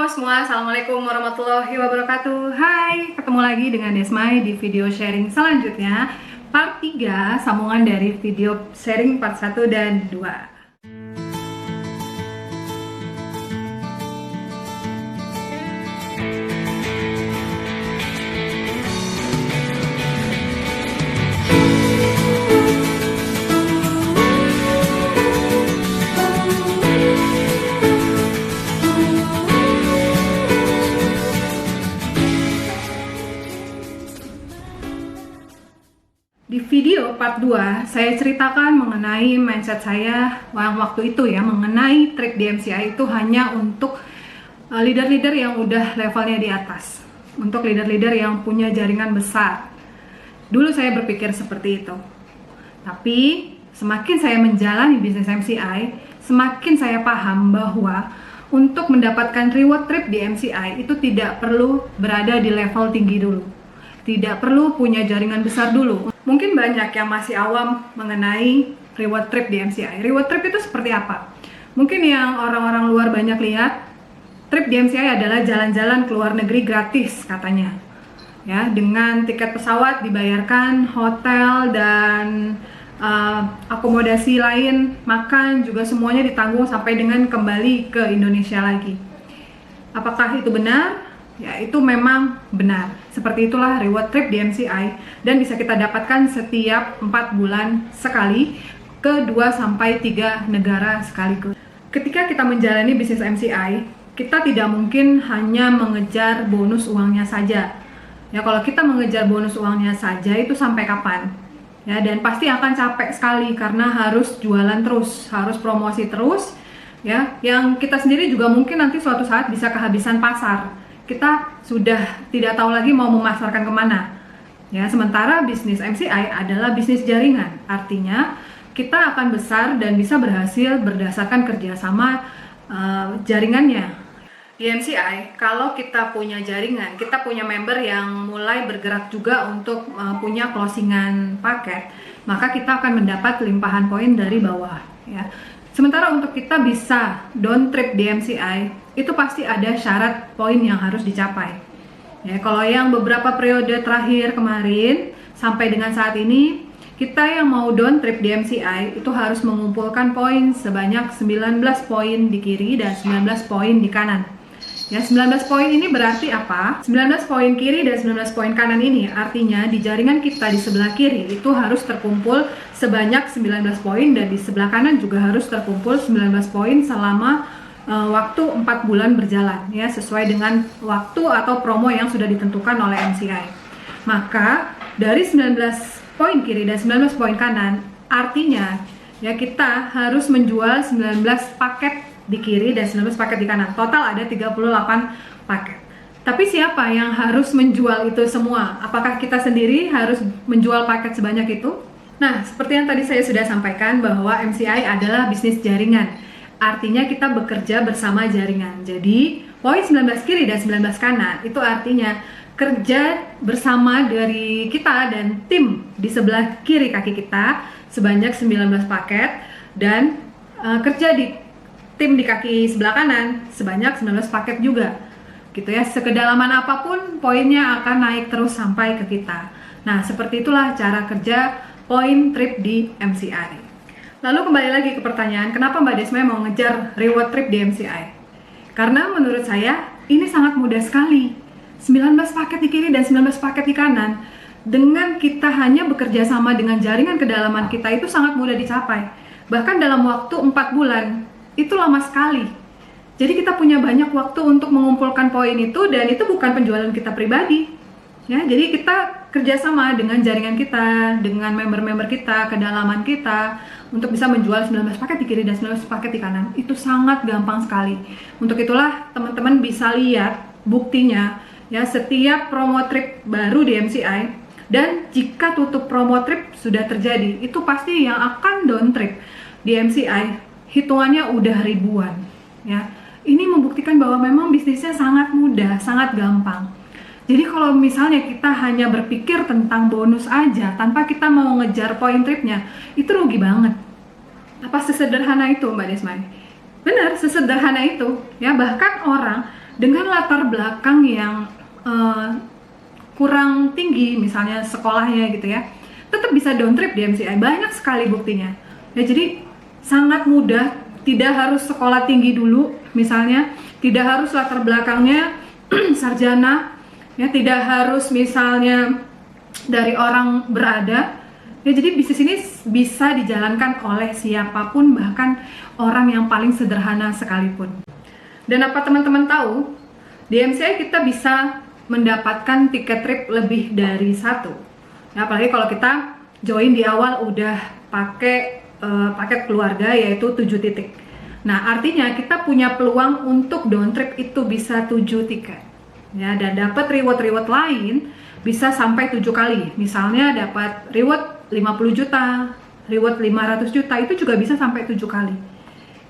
semua, Assalamualaikum warahmatullahi wabarakatuh. Hai, ketemu lagi dengan Desmai di video sharing selanjutnya, part 3, sambungan dari video sharing part 1 dan 2. Di video part 2, saya ceritakan mengenai mindset saya waktu itu ya, mengenai trip di MCI itu hanya untuk leader-leader yang udah levelnya di atas, untuk leader-leader yang punya jaringan besar. Dulu saya berpikir seperti itu. Tapi semakin saya menjalani bisnis MCI, semakin saya paham bahwa untuk mendapatkan reward trip di MCI itu tidak perlu berada di level tinggi dulu. Tidak perlu punya jaringan besar dulu. Mungkin banyak yang masih awam mengenai reward trip di MCI. Reward trip itu seperti apa? Mungkin yang orang-orang luar banyak lihat, trip di MCI adalah jalan-jalan ke luar negeri gratis katanya. Ya, dengan tiket pesawat dibayarkan, hotel dan akomodasi lain, makan juga semuanya ditanggung sampai dengan kembali ke Indonesia lagi. Apakah itu benar? Ya, itu memang benar. Seperti itulah reward trip di MCI dan bisa kita dapatkan setiap 4 bulan sekali ke 2-3 negara sekaligus. Ketika kita menjalani bisnis MCI, kita tidak mungkin hanya mengejar bonus uangnya saja. Ya, kalau kita mengejar bonus uangnya saja itu sampai kapan? Ya, dan pasti akan capek sekali karena harus jualan terus, harus promosi terus. Ya, yang kita sendiri juga mungkin nanti suatu saat bisa kehabisan pasar. Kita sudah tidak tahu lagi mau memasarkan kemana. Ya, sementara bisnis MCI adalah bisnis jaringan. Artinya kita akan besar dan bisa berhasil berdasarkan kerjasama jaringannya. Di MCI, kalau kita punya jaringan, kita punya member yang mulai bergerak juga untuk punya closingan paket, maka kita akan mendapat limpahan poin dari bawah. Ya. Sementara untuk kita bisa down trip di MCI, itu pasti ada syarat poin yang harus dicapai. Ya, kalau yang beberapa periode terakhir kemarin sampai dengan saat ini, kita yang mau down trip di MCI itu harus mengumpulkan poin sebanyak 19 poin di kiri dan 19 poin di kanan. Ya, 19 poin ini berarti apa? 19 poin kiri dan 19 poin kanan ini artinya di jaringan kita di sebelah kiri itu harus terkumpul sebanyak 19 poin dan di sebelah kanan juga harus terkumpul 19 poin selama waktu 4 bulan berjalan, ya, sesuai dengan waktu atau promo yang sudah ditentukan oleh MCI. Maka dari 19 poin kiri dan 19 poin kanan artinya ya kita harus menjual 19 paket di kiri dan 19 paket di kanan. Total ada 38 paket. Tapi siapa yang harus menjual itu semua? Apakah kita sendiri harus menjual paket sebanyak itu? Nah, seperti yang tadi saya sudah sampaikan bahwa MCI adalah bisnis jaringan. Artinya kita bekerja bersama jaringan. Jadi, poin 19 kiri dan 19 kanan itu artinya kerja bersama dari kita dan tim di sebelah kiri kaki kita sebanyak 19 paket dan kerja di tim di kaki sebelah kanan sebanyak 19 paket juga. Gitu ya, sekedalaman apapun poinnya akan naik terus sampai ke kita. Nah, seperti itulah cara kerja poin trip di MCI. Lalu kembali lagi ke pertanyaan, kenapa Mbak Desmai mau ngejar reward trip di MCI? Karena menurut saya ini sangat mudah sekali. 19 paket di kiri dan 19 paket di kanan. Dengan kita hanya bekerja sama dengan jaringan kedalaman kita itu sangat mudah dicapai. Bahkan dalam waktu 4 bulan itu lama sekali. Jadi kita punya banyak waktu untuk mengumpulkan poin itu dan itu bukan penjualan kita pribadi. Ya, jadi kita kerjasama dengan jaringan kita, dengan member-member kita, kedalaman kita untuk bisa menjual 19 paket di kiri dan 19 paket di kanan. Itu sangat gampang sekali. Untuk itulah teman-teman bisa lihat buktinya ya setiap promo trip baru di MCI dan jika tutup promo trip sudah terjadi, itu pasti yang akan down trip di MCI hitungannya udah ribuan, ya. Ini membuktikan bahwa memang bisnisnya sangat mudah, sangat gampang. Jadi kalau misalnya kita hanya berpikir tentang bonus aja, tanpa kita mau ngejar poin tripnya, itu rugi banget. Apa sesederhana itu, Mbak Desmai? Benar, sesederhana itu. Ya, bahkan orang dengan latar belakang yang kurang tinggi, misalnya sekolahnya gitu ya, tetap bisa down trip di MCI. Banyak sekali buktinya ya. Jadi sangat mudah, tidak harus sekolah tinggi dulu misalnya, tidak harus latar belakangnya sarjana ya, tidak harus misalnya dari orang berada ya. Jadi bisnis ini bisa dijalankan oleh siapapun, bahkan orang yang paling sederhana sekalipun. Dan apa teman-teman tahu, di MCI kita bisa mendapatkan tiket trip lebih dari satu ya, apalagi kalau kita join di awal udah pakai paket keluarga yaitu 7 titik. Nah, artinya kita punya peluang untuk down trip itu bisa 7 tiket ya, dan dapat reward lain bisa sampai 7 kali. Misalnya dapat reward 50 juta, reward 500 juta, itu juga bisa sampai 7 kali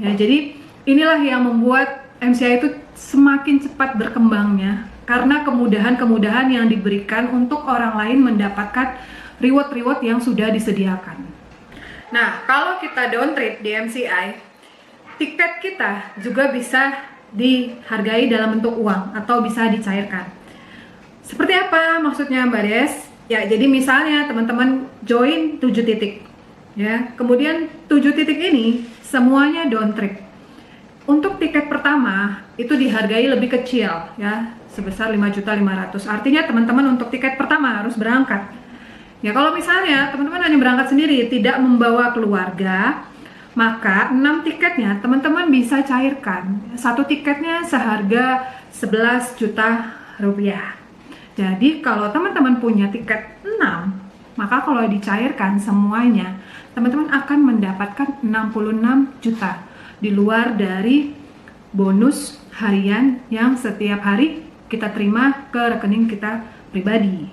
ya. Jadi inilah yang membuat MCI itu semakin cepat berkembangnya, karena kemudahan-kemudahan yang diberikan untuk orang lain mendapatkan reward-reward yang sudah disediakan. Nah, kalau kita down trip di MCI, tiket kita juga bisa dihargai dalam bentuk uang atau bisa dicairkan. Seperti apa maksudnya Mbak Des? Ya, jadi misalnya teman-teman join 7 titik ya, kemudian 7 titik ini semuanya down trip. Untuk tiket pertama itu dihargai lebih kecil ya, sebesar 5.500.000. Artinya teman-teman untuk tiket pertama harus berangkat. Ya, kalau misalnya teman-teman hanya berangkat sendiri, tidak membawa keluarga, maka 6 tiketnya teman-teman bisa cairkan. Satu tiketnya seharga 11 juta rupiah. Jadi kalau teman-teman punya tiket 6, maka kalau dicairkan semuanya, teman-teman akan mendapatkan 66 juta. Di luar dari bonus harian yang setiap hari kita terima ke rekening kita pribadi.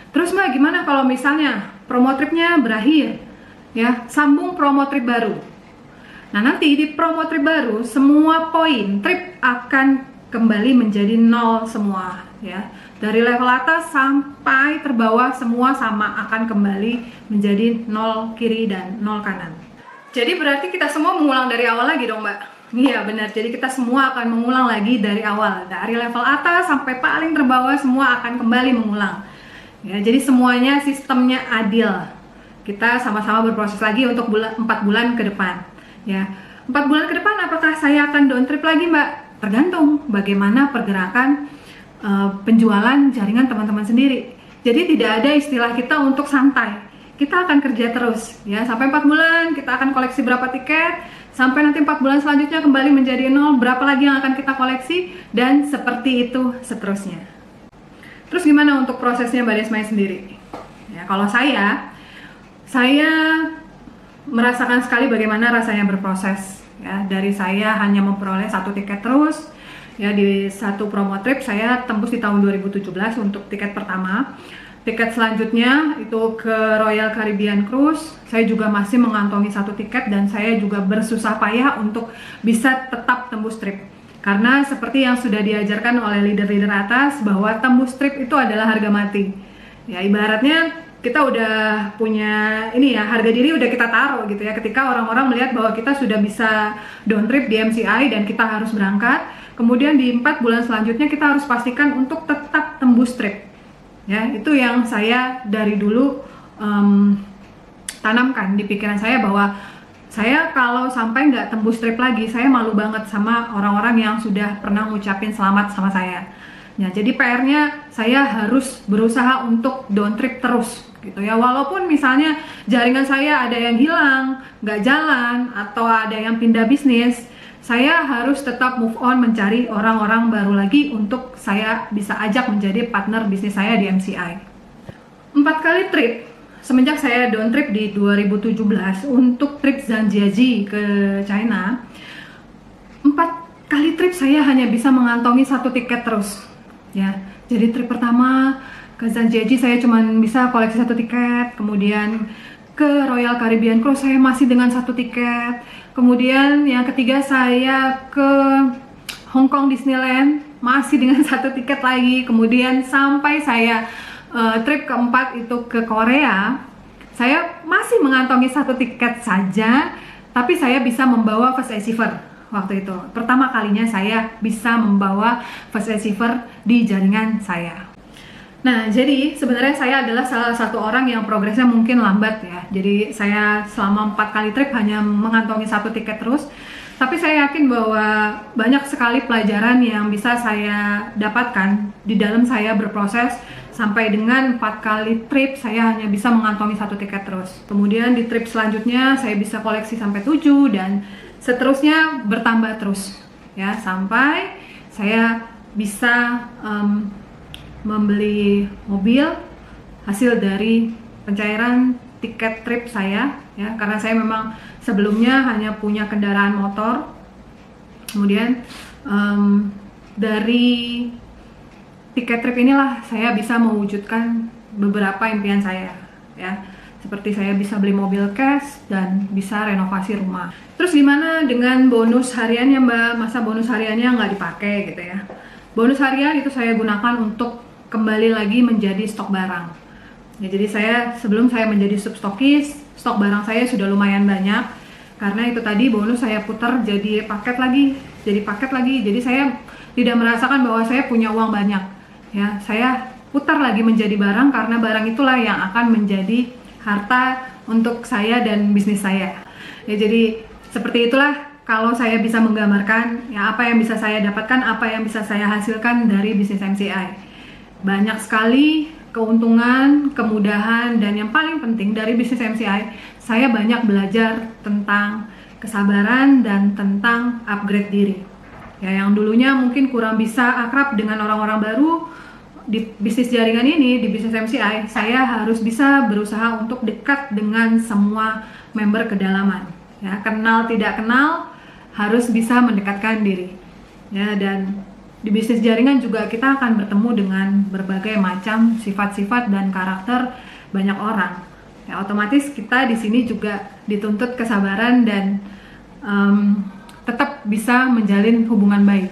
Terus Mbak, gimana kalau misalnya promo tripnya berakhir ya, sambung promo trip baru. Nah, nanti di promo trip baru semua poin trip akan kembali menjadi 0 semua ya. Dari level atas sampai terbawah semua sama, akan kembali menjadi 0 kiri dan 0 kanan. Jadi berarti kita semua mengulang dari awal lagi dong Mbak? Iya benar, jadi kita semua akan mengulang lagi dari awal. Dari level atas sampai paling terbawah semua akan kembali mengulang ya, jadi semuanya sistemnya adil. Kita sama-sama berproses lagi untuk 4 bulan ke depan ya. 4 bulan ke depan apakah saya akan down trip lagi Mbak? Tergantung bagaimana pergerakan penjualan jaringan teman-teman sendiri. Jadi tidak ada istilah kita untuk santai. Kita akan kerja terus ya, sampai 4 bulan kita akan koleksi berapa tiket, sampai nanti 4 bulan selanjutnya kembali menjadi 0, berapa lagi yang akan kita koleksi, dan seperti itu seterusnya. Terus gimana untuk prosesnya Mbak Desmai sendiri? Ya, kalau saya merasakan sekali bagaimana rasanya berproses ya. Dari saya hanya memperoleh 1 tiket terus ya, di satu promo trip saya tembus di tahun 2017 untuk tiket pertama. Tiket selanjutnya itu ke Royal Caribbean Cruise, saya juga masih mengantongi 1 tiket, dan saya juga bersusah payah untuk bisa tetap tembus trip. Karena seperti yang sudah diajarkan oleh leader-leader atas, bahwa tembus trip itu adalah harga mati. Ya, ibaratnya kita udah punya ini ya, harga diri udah kita taruh gitu ya. Ketika orang-orang melihat bahwa kita sudah bisa down trip di MCI dan kita harus berangkat, kemudian di 4 bulan selanjutnya kita harus pastikan untuk tetap tembus trip. Ya, itu yang saya dari dulu tanamkan di pikiran saya, bahwa saya kalau sampai nggak tembus trip lagi, saya malu banget sama orang-orang yang sudah pernah ngucapin selamat sama saya. Ya, jadi PR-nya saya harus berusaha untuk down trip terus gitu ya. Walaupun misalnya jaringan saya ada yang hilang, nggak jalan, atau ada yang pindah bisnis, saya harus tetap move on, mencari orang-orang baru lagi untuk saya bisa ajak menjadi partner bisnis saya di MCI. 4 kali trip semenjak saya down trip di 2017 untuk trip Zhangjiajie ke China. 4 kali trip saya hanya bisa mengantongi 1 tiket terus ya. Jadi trip pertama ke Zhangjiajie saya cuma bisa koleksi 1 tiket, kemudian ke Royal Caribbean Cruise saya masih dengan 1 tiket. Kemudian yang ketiga saya ke Hong Kong Disneyland masih dengan 1 tiket lagi. Kemudian sampai saya trip keempat itu ke Korea, saya masih mengantongi 1 tiket saja, tapi saya bisa membawa first receiver. waktu itu. Pertama kalinya saya bisa membawa fast receiver di jaringan saya. Nah, jadi sebenarnya saya adalah salah satu orang yang progresnya mungkin lambat ya. Jadi saya selama 4 kali trip hanya mengantongi 1 tiket terus. Tapi saya yakin bahwa banyak sekali pelajaran yang bisa saya dapatkan di dalam saya berproses sampai dengan 4 kali trip saya hanya bisa mengantongi 1 tiket terus. Kemudian di trip selanjutnya saya bisa koleksi sampai 7 dan seterusnya bertambah terus ya sampai saya bisa membeli mobil hasil dari pencairan tiket trip saya ya, karena saya memang sebelumnya hanya punya kendaraan motor. Kemudian dari tiket trip inilah saya bisa mewujudkan beberapa impian saya ya, seperti saya bisa beli mobil cash dan bisa renovasi rumah. Terus gimana dengan bonus hariannya Mbak? Masa bonus hariannya nggak dipakai gitu ya? Bonus harian itu saya gunakan untuk kembali lagi menjadi stok barang. Ya, jadi sebelum saya menjadi substokis, stok barang saya sudah lumayan banyak. Karena itu tadi bonus saya putar jadi paket lagi. Jadi saya tidak merasakan bahwa saya punya uang banyak. Ya, saya putar lagi menjadi barang karena barang itulah yang akan menjadi harta untuk saya dan bisnis saya. Ya, jadi seperti itulah kalau saya bisa menggambarkan ya apa yang bisa saya dapatkan, apa yang bisa saya hasilkan dari bisnis MCI. Banyak sekali keuntungan, kemudahan, dan yang paling penting dari bisnis MCI, saya banyak belajar tentang kesabaran dan tentang upgrade diri. Ya, yang dulunya mungkin kurang bisa akrab dengan orang-orang baru di bisnis jaringan ini, di bisnis MCI, saya harus bisa berusaha untuk dekat dengan semua member kedalaman. Ya, kenal tidak kenal harus bisa mendekatkan diri. Ya, dan di bisnis jaringan juga kita akan bertemu dengan berbagai macam sifat-sifat dan karakter banyak orang. Ya, otomatis kita di sini juga dituntut kesabaran dan tetap bisa menjalin hubungan baik.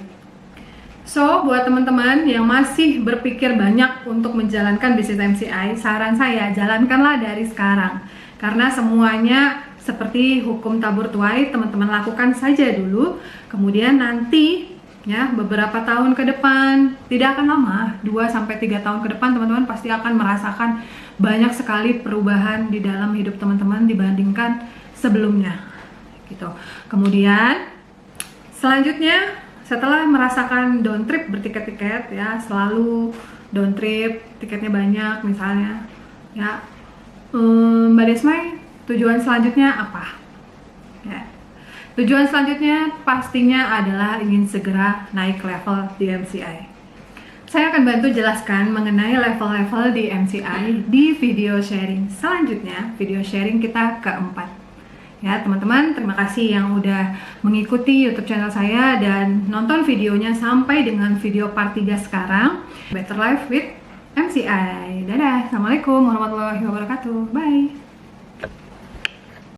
So, buat teman-teman yang masih berpikir banyak untuk menjalankan bisnis MCI, saran saya jalankanlah dari sekarang. Karena semuanya seperti hukum tabur tuai, teman-teman lakukan saja dulu, kemudian nanti ya beberapa tahun ke depan, tidak akan lama, 2-3 tahun ke depan teman-teman pasti akan merasakan banyak sekali perubahan di dalam hidup teman-teman dibandingkan sebelumnya gitu. Kemudian selanjutnya setelah merasakan down trip bertiket-tiket ya, selalu down trip, tiketnya banyak misalnya ya, Mbak Desmai, tujuan selanjutnya apa? Ya, tujuan selanjutnya pastinya adalah ingin segera naik level di MCI. Saya akan bantu jelaskan mengenai level-level di MCI di video sharing selanjutnya, video sharing kita keempat. Ya teman-teman, terima kasih yang udah mengikuti YouTube channel saya dan nonton videonya sampai dengan video part 3 sekarang. Better Life with MCI. Dadah, Assalamualaikum warahmatullahi wabarakatuh. Bye.